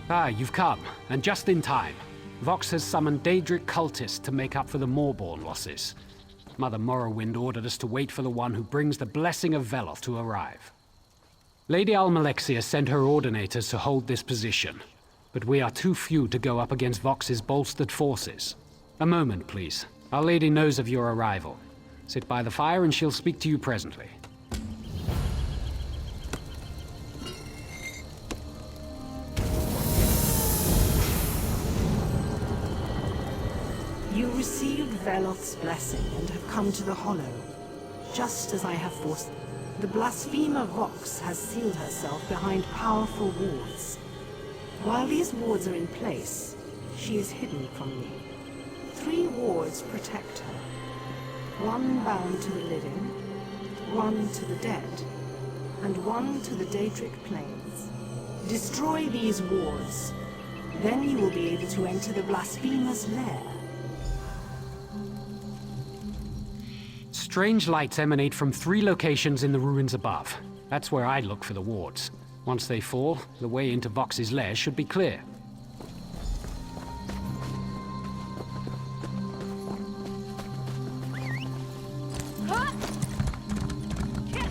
Ah, you've come, and just in time. Vox has summoned Daedric cultists to make up for the Moorborn losses. Mother Morrowind ordered us to wait for the one who brings the blessing of Veloth to arrive. Lady Almalexia sent her ordinators to hold this position, but we are too few to go up against Vox's bolstered forces. A moment, please. Our lady knows of your arrival. Sit by the fire and she'll speak to you presently. You received Veloth's blessing and have come to the Hollow, just as I have forced. The blasphemer Vox has sealed herself behind powerful wards. While these wards are in place, she is hidden from me. 3 wards protect her. 1 bound to the living, 1 to the dead, and 1 to the Daedric plains. Destroy these wards, then you will be able to enter the blasphemer's lair. Strange lights emanate from 3 locations in the ruins above. That's where I look for the wards. Once they fall, the way into Vox's lair should be clear.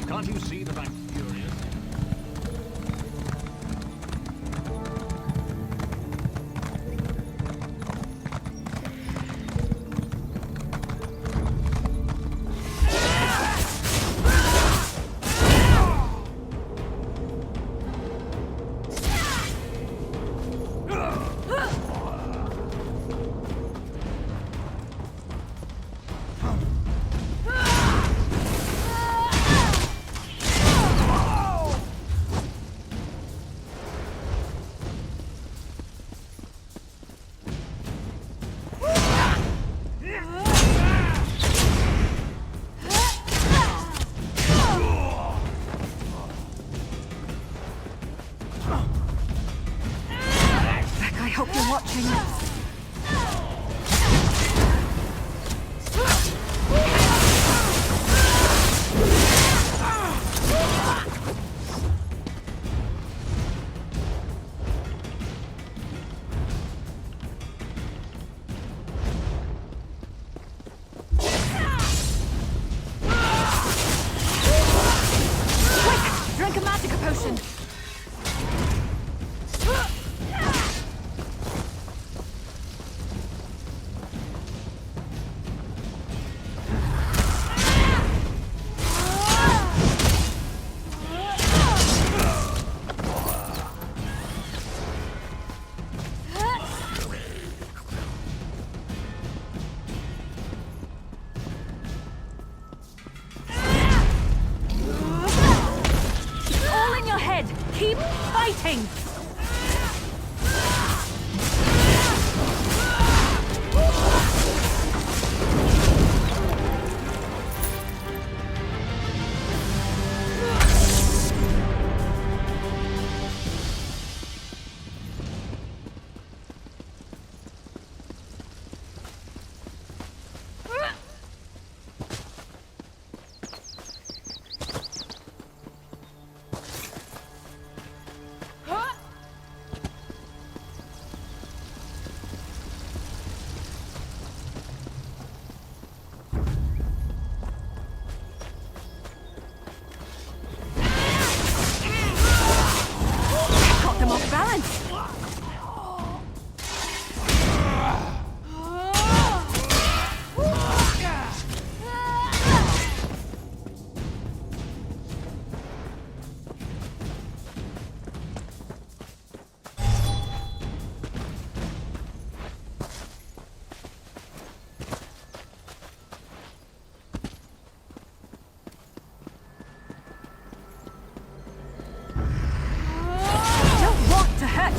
Can't you see that I'm furious? I hope you're watching. Quick! Drink a magic potion! Keep fighting!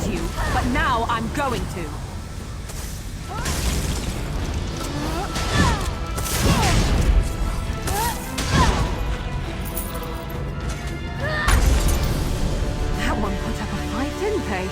You, but now I'm going to. That one put up a fight, didn't they?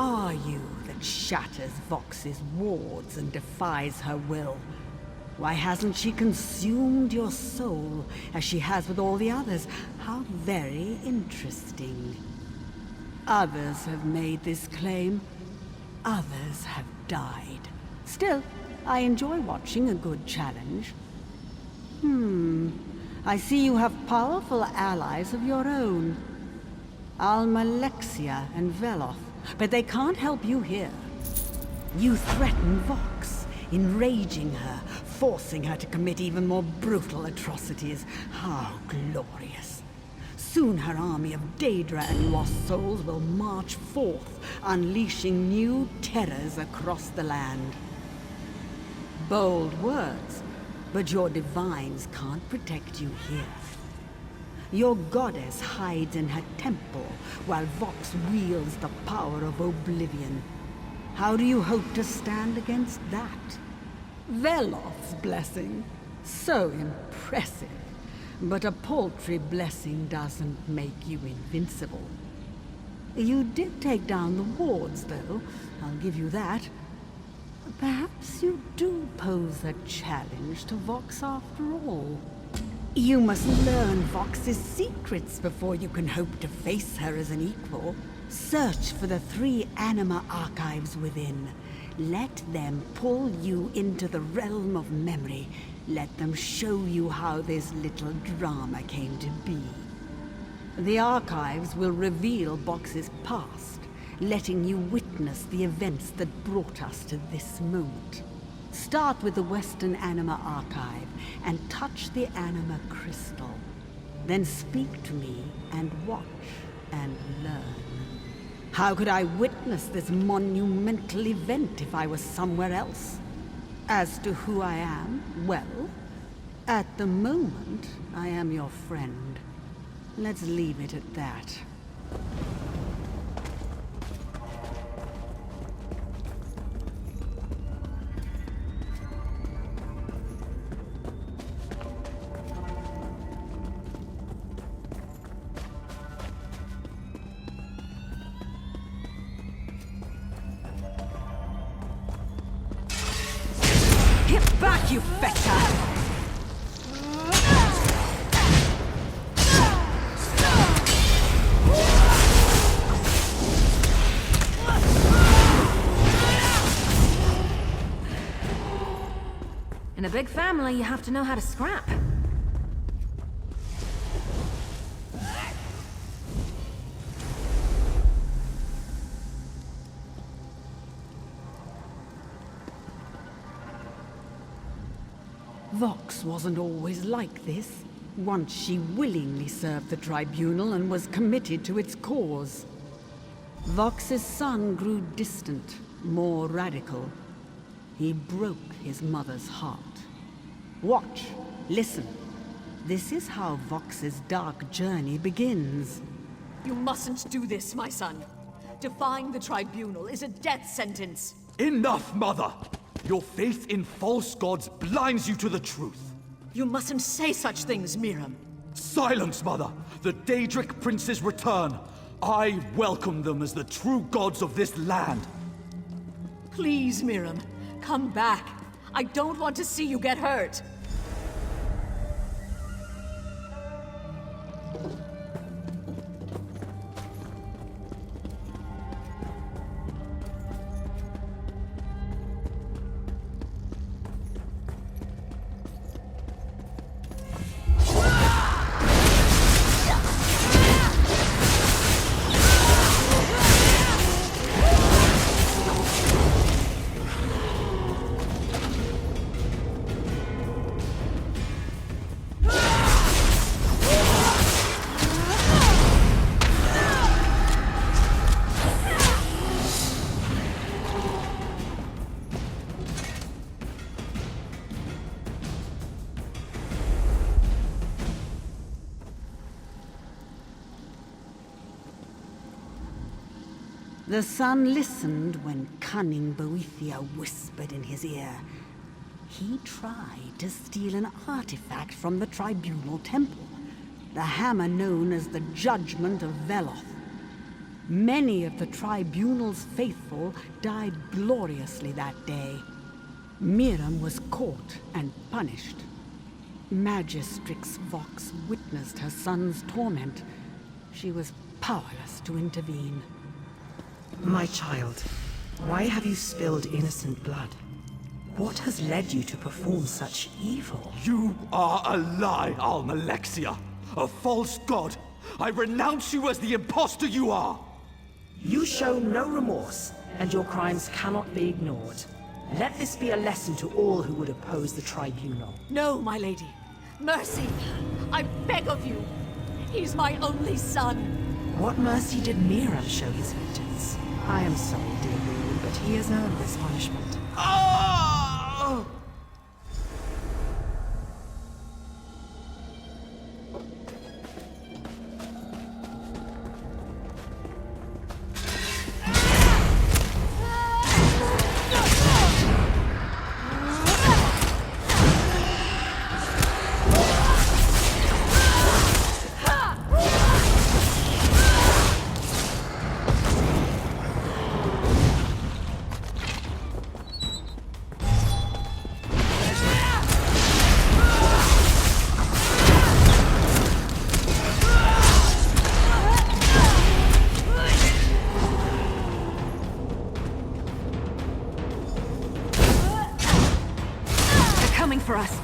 are you that shatters Vox's wards and defies her will? Why hasn't she consumed your soul, as she has with all the others? How very interesting. Others have made this claim. Others have died. Still, I enjoy watching a good challenge. I see you have powerful allies of your own. Almalexia and Veloth, but they can't help you here. You threaten Vox, enraging her, forcing her to commit even more brutal atrocities. How glorious. Soon her army of Daedra and lost souls will march forth, unleashing new terrors across the land. Bold words, but your divines can't protect you here. Your goddess hides in her temple, while Vox wields the power of oblivion. How do you hope to stand against that? Veloth's blessing. So impressive. But a paltry blessing doesn't make you invincible. You did take down the wards, though. I'll give you that. Perhaps you do pose a challenge to Vox after all. You must learn Vox's secrets before you can hope to face her as an equal. Search for the 3 anima archives within. Let them pull you into the realm of memory. Let them show you how this little drama came to be. The archives will reveal Vox's past, letting you witness the events that brought us to this moment. Start with the Western Anima Archive and touch the Anima Crystal. Then speak to me and watch and learn. How could I witness this monumental event if I was somewhere else? As to who I am, well, at the moment, I am your friend. Let's leave it at that. Get back, you fetter! In a big family, you have to know how to scrap. Vox wasn't always like this. Once she willingly served the tribunal and was committed to its cause. Vox's son grew distant, more radical. He broke his mother's heart. Watch, listen. This is how Vox's dark journey begins. You mustn't do this, my son. Defying the tribunal is a death sentence. Enough, Mother! Your faith in false gods blinds you to the truth. You mustn't say such things, Miriam. Silence, Mother! The Daedric princes return. I welcome them as the true gods of this land. Please, Miriam, come back. I don't want to see you get hurt. The son listened when cunning Boethia whispered in his ear. He tried to steal an artifact from the tribunal temple, the hammer known as the Judgement of Veloth. Many of the Tribunal's faithful died gloriously that day. Miriam was caught and punished. Magistrix Vox witnessed her son's torment. She was powerless to intervene. My child, why have you spilled innocent blood? What has led you to perform such evil? You are a lie, Almalexia! A false god! I renounce you as the impostor you are! You show no remorse, and your crimes cannot be ignored. Let this be a lesson to all who would oppose the Tribunal. No, my lady. Mercy! I beg of you! He's my only son! What mercy did Miriam show his victims? I am sorry, dear Lulu, but he has earned this punishment. Ah! Coming for us.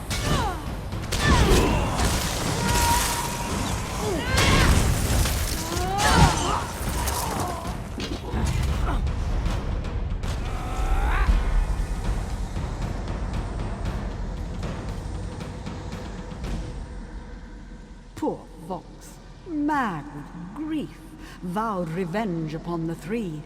Poor Vox, mad with grief, vowed revenge upon the three.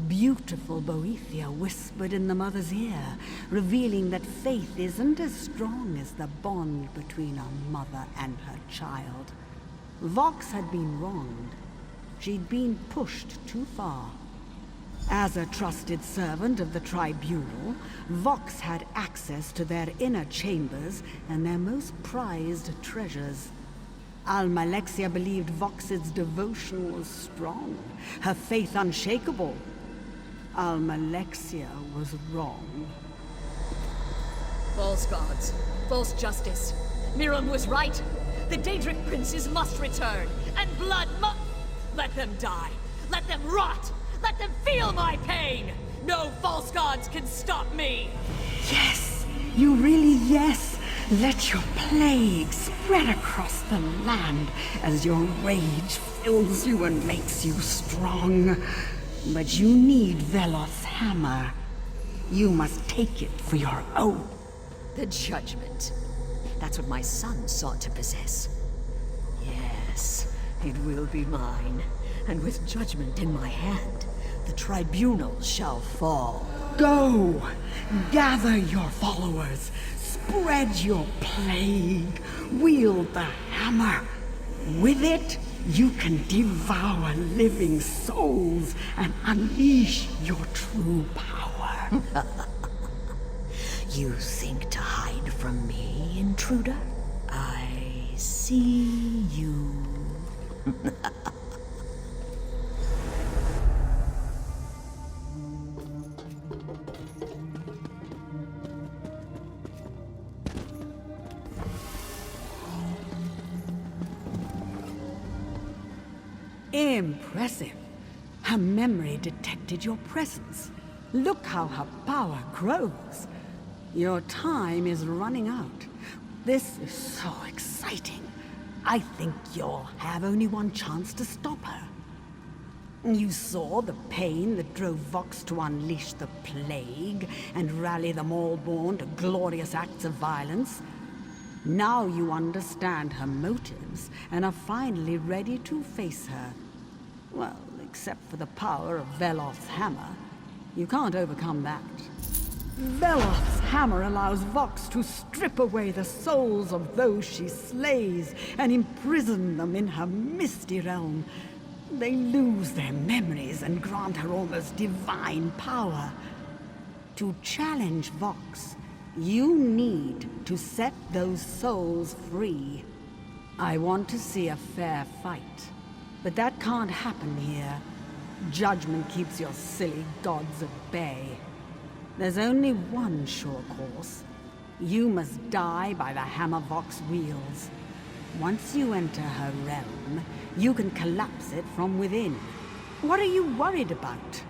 Beautiful Boethia whispered in the mother's ear, revealing that faith isn't as strong as the bond between a mother and her child. Vox had been wronged. She'd been pushed too far. As a trusted servant of the Tribunal, Vox had access to their inner chambers and their most prized treasures. Almalexia believed Vox's devotion was strong, her faith unshakable. Almalexia was wrong. False gods. False justice. Miriam was right. The Daedric princes must return, and blood must... Let them die. Let them rot. Let them feel my pain. No false gods can stop me. Yes, you really yes. Let your plague spread across the land as your rage fills you and makes you strong. But you need Veloth's hammer. You must take it for your own. The Judgment. That's what my son sought to possess. Yes, it will be mine. And with Judgment in my hand, the Tribunal shall fall. Go! Gather your followers. Spread your plague. Wield the hammer. With it, you can devour living souls and unleash your true power. You think to hide from me, intruder? I see you. Impressive. Her memory detected your presence. Look how her power grows. Your time is running out. This is so exciting. I think you'll have only one chance to stop her. You saw the pain that drove Vox to unleash the plague and rally them all born to glorious acts of violence. Now you understand her motives and are finally ready to face her. Well, except for the power of Veloth's hammer. You can't overcome that. Veloth's hammer allows Vox to strip away the souls of those she slays and imprison them in her misty realm. They lose their memories and grant her almost divine power. To challenge Vox, you need to set those souls free. I want to see a fair fight, but that can't happen here. Judgment keeps your silly gods at bay. There's only one sure course. You must die by the Hammer Vox wheels. Once you enter her realm, you can collapse it from within. What are you worried about?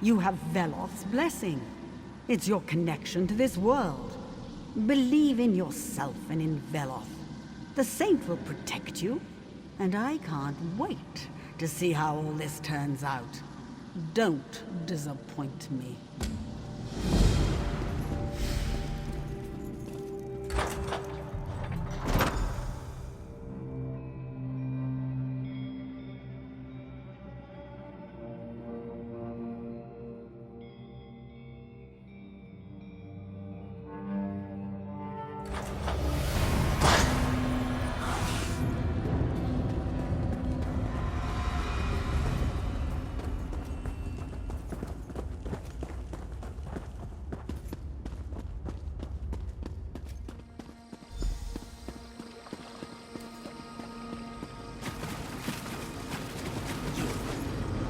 You have Veloth's blessing. It's your connection to this world. Believe in yourself and in Veloth. The Saint will protect you, and I can't wait to see how all this turns out. Don't disappoint me.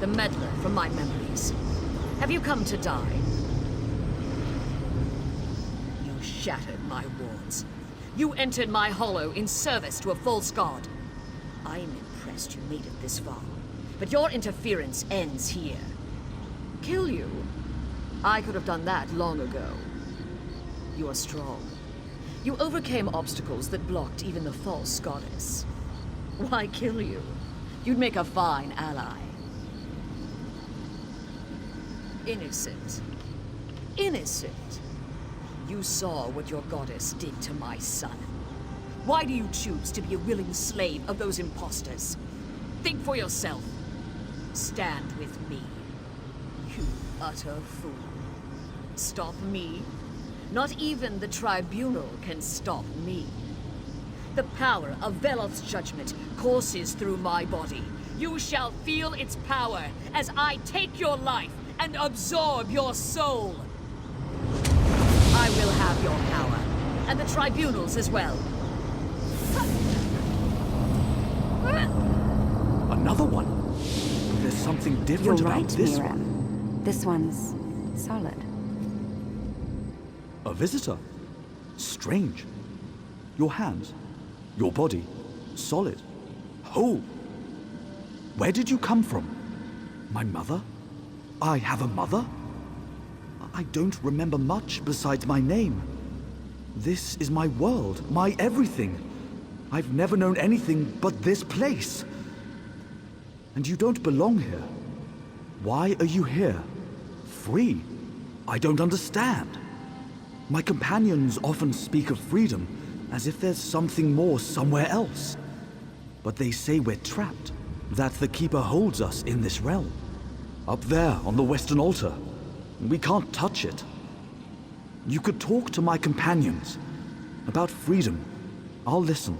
The meddler from my memories. Have you come to die? You shattered my wards. You entered my hollow in service to a false god. I am impressed you made it this far, but your interference ends here. Kill you? I could have done that long ago. You are strong. You overcame obstacles that blocked even the false goddess. Why kill you? You'd make a fine ally. Innocent. Innocent. You saw what your goddess did to my son. Why do you choose to be a willing slave of those imposters? Think for yourself. Stand with me. You utter fool. Stop me? Not even the tribunal can stop me. The power of Veloth's judgment courses through my body. You shall feel its power as I take your life and absorb your soul. I will have your power, and the tribunals as well. Another one? There's something You're different about right, this Mira. one. This one's solid. A visitor? Strange. Your hands, your body, solid. Whole. Where did you come from? My mother? I have a mother? I don't remember much besides my name. This is my world, my everything. I've never known anything but this place. And you don't belong here. Why are you here? Free? I don't understand. My companions often speak of freedom, as if there's something more somewhere else. But they say we're trapped, that the Keeper holds us in this realm. Up there, on the Western Altar. We can't touch it. You could talk to my companions about freedom. I'll listen.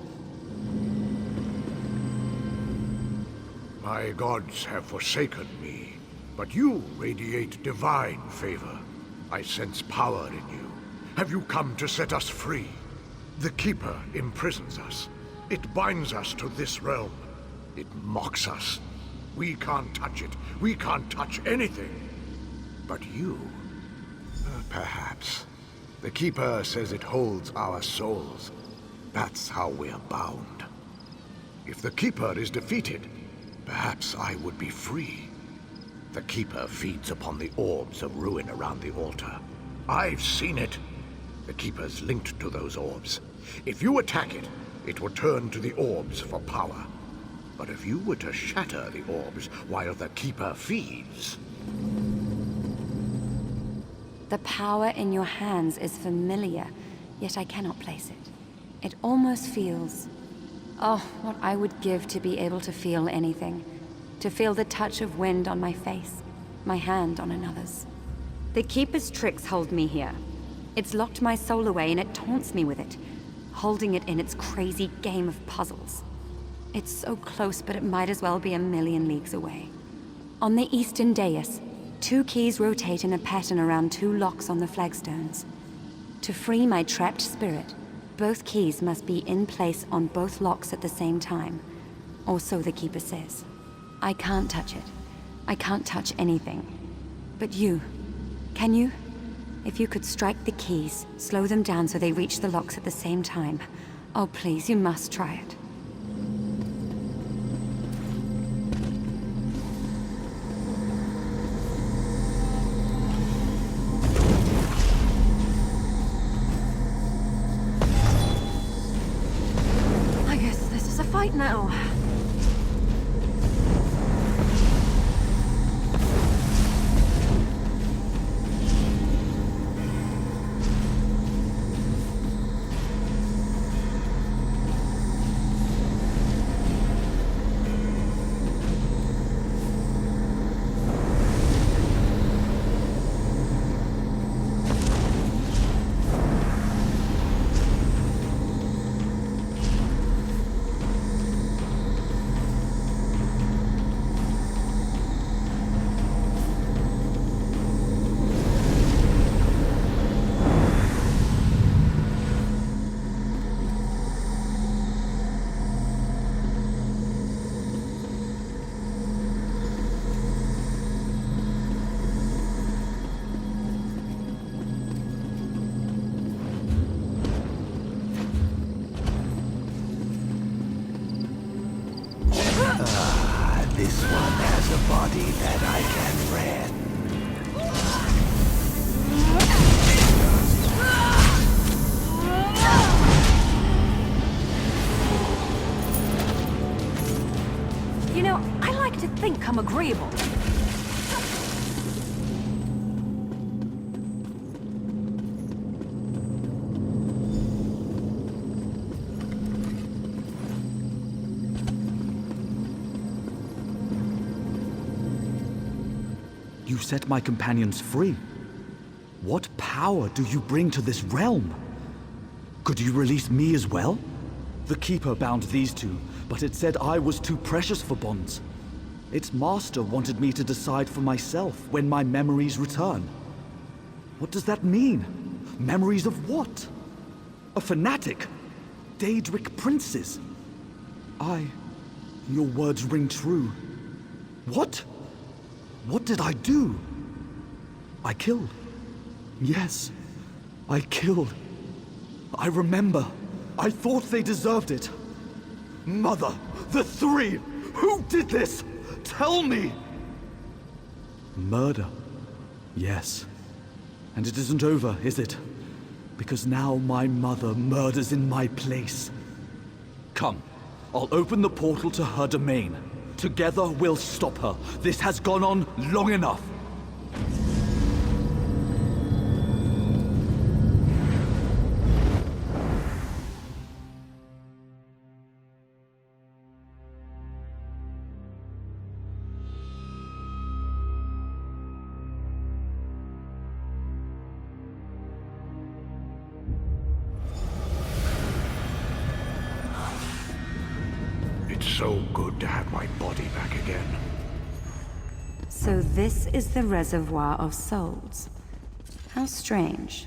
My gods have forsaken me, but you radiate divine favor. I sense power in you. Have you come to set us free? The Keeper imprisons us. It binds us to this realm. It mocks us. We can't touch it. We can't touch anything. But you... perhaps. The Keeper says it holds our souls. That's how we're bound. If the Keeper is defeated, perhaps I would be free. The Keeper feeds upon the orbs of ruin around the altar. I've seen it. The Keeper's linked to those orbs. If you attack it, it will turn to the orbs for power. But if you were to shatter the orbs while the Keeper feeds... The power in your hands is familiar, yet I cannot place it. It almost feels... Oh, what I would give to be able to feel anything. To feel the touch of wind on my face, my hand on another's. The Keeper's tricks hold me here. It's locked my soul away and it taunts me with it, holding it in its crazy game of puzzles. It's so close, but it might as well be a million leagues away. On the eastern dais, 2 keys rotate in a pattern around 2 locks on the flagstones. To free my trapped spirit, both keys must be in place on both locks at the same time, or so the Keeper says. I can't touch it, I can't touch anything. But you, can you? If you could strike the keys, slow them down so they reach the locks at the same time. Oh, please, you must try it. I guess this is a fight now. This one has a body that I can rend. You know, I like to think I'm agreeable. You set my companions free. What power do you bring to this realm? Could you release me as well? The Keeper bound these two, but it said I was too precious for bonds. Its master wanted me to decide for myself when my memories return. What does that mean? Memories of what? A fanatic? Daedric princes? Your words ring true. What? What did I do? I killed. Yes, I killed. I remember. I thought they deserved it. Mother, the three! Who did this? Tell me! Murder. Yes. And it isn't over, is it? Because now my mother murders in my place. Come, I'll open the portal to her domain. Together we'll stop her. This has gone on long enough. It's so good to have my body back again. So this is the reservoir of souls. How strange.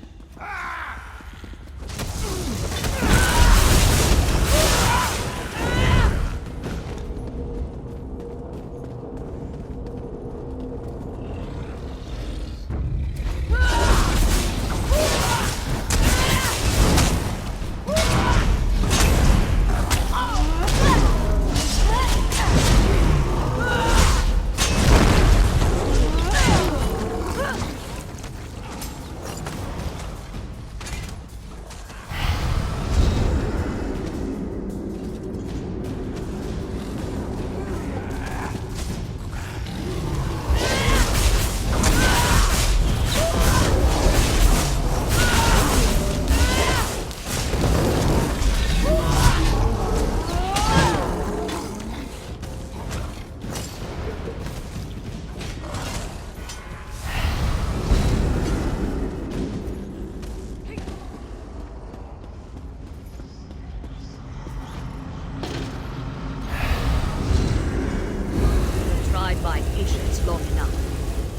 My patience long enough.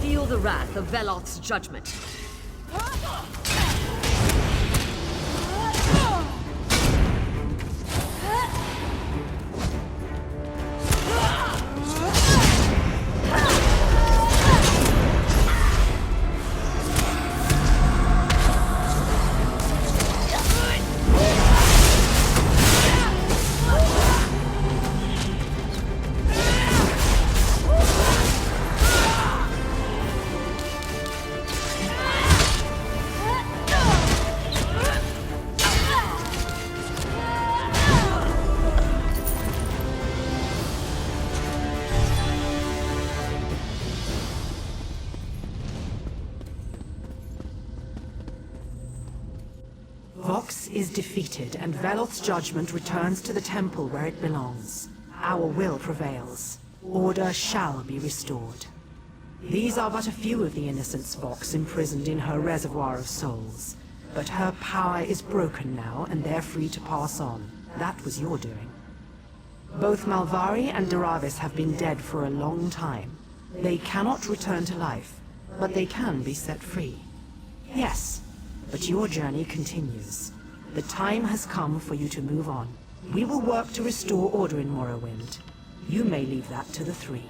Feel the wrath of Veloth's judgment. is defeated and Veloth's judgment returns to the temple where it belongs, our will prevails. Order shall be restored. These are but a few of the innocents Vox imprisoned in her reservoir of souls. But her power is broken now, and they're free to pass on. That was your doing. Both Malvari and Daravis have been dead for a long time. They cannot return to life, but they can be set free. Yes, but your journey continues. The time has come for you to move on. We will work to restore order in Morrowind. You may leave that to the Three.